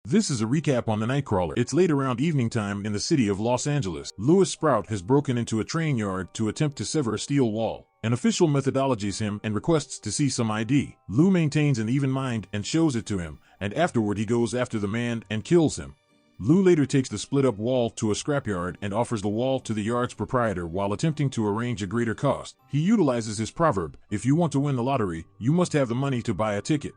This is a recap on the Nightcrawler. It's late around evening time in the city of Los Angeles. Louis Sprout has broken into a train yard to attempt to sever a steel wall. An official methodologies him and requests to see some ID. Lou maintains an even mind and shows it to him, and afterward he goes after the man and kills him. Lou later takes the split-up wall to a scrapyard and offers the wall to the yard's proprietor while attempting to arrange a greater cost. He utilizes his proverb, "If you want to win the lottery, you must have the money to buy a ticket."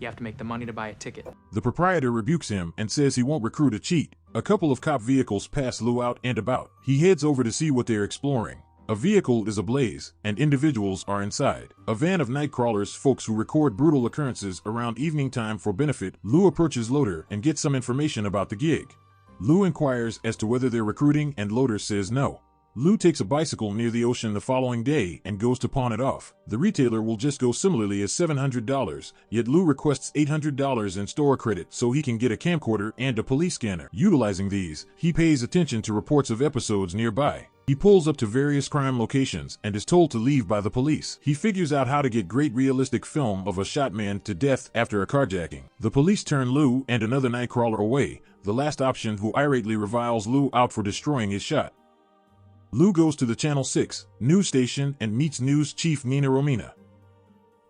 You have to make the money to buy a ticket. The proprietor rebukes him and says he won't recruit a cheat. A couple of cop vehicles pass Lou out and about. He heads over to see what they're exploring. A vehicle is ablaze, and individuals are inside. A van of Nightcrawler's folks who record brutal occurrences around evening time for benefit. Lou approaches Loader and gets some information about the gig. Lou inquires as to whether they're recruiting and Loader says no. Lou takes a bicycle near the ocean the following day and goes to pawn it off. The retailer will just go similarly as $700, yet Lou requests $800 in store credit so he can get a camcorder and a police scanner. Utilizing these, he pays attention to reports of episodes nearby. He pulls up to various crime locations and is told to leave by the police. He figures out how to get great realistic film of a shot man to death after a carjacking. The police turn Lou and another Nightcrawler away, the last option, who irately reviles Lou out for destroying his shot. Lou goes to the Channel 6 news station and meets news chief Nina Romina.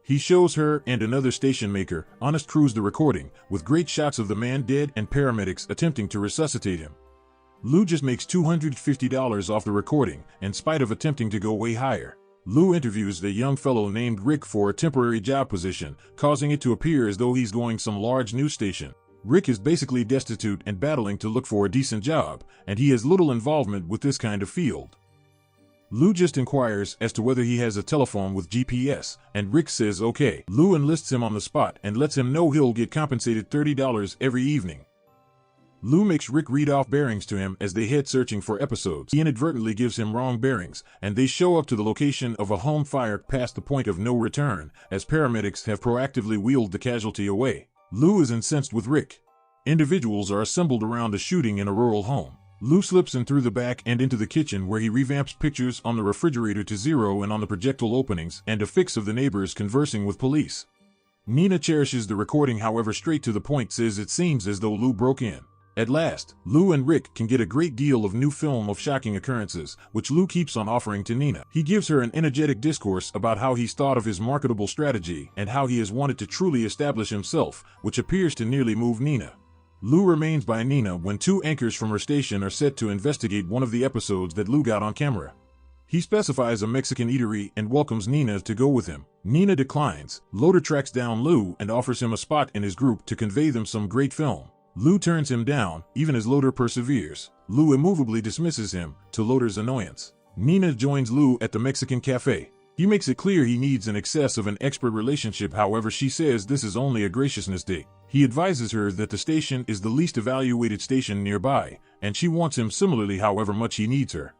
He shows her and another station maker, Honest Cruz, the recording, with great shots of the man dead and paramedics attempting to resuscitate him. Lou just makes $250 off the recording, in spite of attempting to go way higher. Lou interviews the young fellow named Rick for a temporary job position, causing it to appear as though he's going some large news station. Rick is basically destitute and battling to look for a decent job, and he has little involvement with this kind of field. Lou just inquires as to whether he has a telephone with GPS, and Rick says okay. Lou enlists him on the spot and lets him know he'll get compensated $30 every evening. Lou makes Rick read off bearings to him as they head searching for episodes. He inadvertently gives him wrong bearings, and they show up to the location of a home fire past the point of no return, as paramedics have proactively wheeled the casualty away. Lou is incensed with Rick. Individuals are assembled around a shooting in a rural home. Lou slips in through the back and into the kitchen, where he revamps pictures on the refrigerator to zero and on the projectile openings, and a fix of the neighbors conversing with police. Nina cherishes the recording, however, straight to the point says it seems as though Lou broke in. At last, Lou and Rick can get a great deal of new film of shocking occurrences, which Lou keeps on offering to Nina. He gives her an energetic discourse about how he's thought of his marketable strategy and how he has wanted to truly establish himself, which appears to nearly move Nina. Lou remains by Nina when two anchors from her station are set to investigate one of the episodes that Lou got on camera. He specifies a Mexican eatery and welcomes Nina to go with him. Nina declines. Loader tracks down Lou and offers him a spot in his group to convey them some great film. Lou turns him down, even as Loader perseveres. Lou immovably dismisses him, to Loader's annoyance. Nina joins Lou at the Mexican cafe. He makes it clear he needs an excess of an expert relationship, however she says this is only a graciousness date. He advises her that the station is the least evaluated station nearby, and she wants him similarly however much he needs her.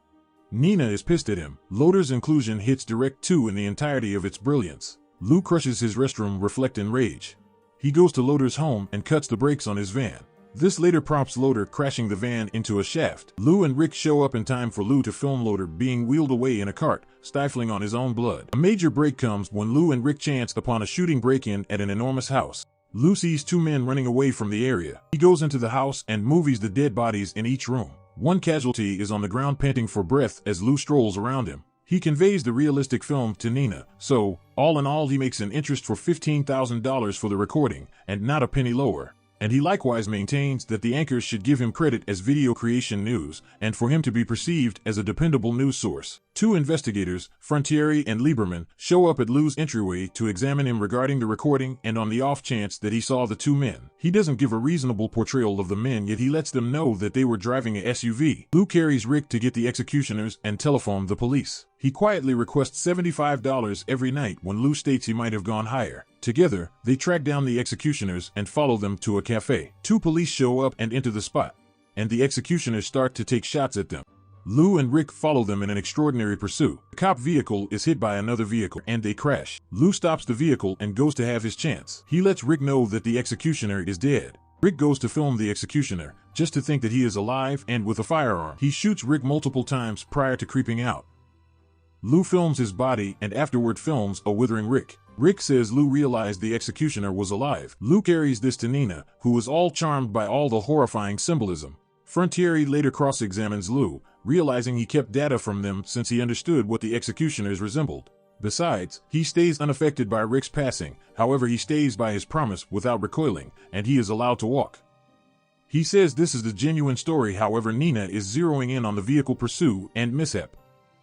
Nina is pissed at him. Loader's inclusion hits direct too in the entirety of its brilliance. Lou crushes his restroom, reflecting rage. He goes to Loader's home and cuts the brakes on his van. This later prompts Loader crashing the van into a shaft. Lou and Rick show up in time for Lou to film Loader being wheeled away in a cart, stifling on his own blood. A major break comes when Lou and Rick chance upon a shooting break-in at an enormous house. Lou sees two men running away from the area. He goes into the house and movies the dead bodies in each room. One casualty is on the ground panting for breath as Lou strolls around him. He conveys the realistic film to Nina, so, all in all, he makes an interest for $15,000 for the recording, and not a penny lower. And he likewise maintains that the anchors should give him credit as video creation news, and for him to be perceived as a dependable news source. Two investigators, Frontieri and Lieberman, show up at Lou's entryway to examine him regarding the recording and on the off chance that he saw the two men. He doesn't give a reasonable portrayal of the men, yet he lets them know that they were driving a SUV. Lou carries Rick to get the executioners and telephone the police. He quietly requests $75 every night when Lou states he might have gone higher. Together, they track down the executioners and follow them to a cafe. Two police show up and enter the spot, and the executioners start to take shots at them. Lou and Rick follow them in an extraordinary pursuit. The cop vehicle is hit by another vehicle, and they crash. Lou stops the vehicle and goes to have his chance. He lets Rick know that the executioner is dead. Rick goes to film the executioner, just to think that he is alive and with a firearm. He shoots Rick multiple times prior to creeping out. Lou films his body and afterward films a withering Rick. Rick says Lou realized the executioner was alive. Lou carries this to Nina, who is all charmed by all the horrifying symbolism. Frontieri later cross-examines Lou, realizing he kept data from them since he understood what the executioners resembled. Besides, he stays unaffected by Rick's passing, however he stays by his promise without recoiling, and he is allowed to walk. He says this is the genuine story, however Nina is zeroing in on the vehicle pursuit and mishap.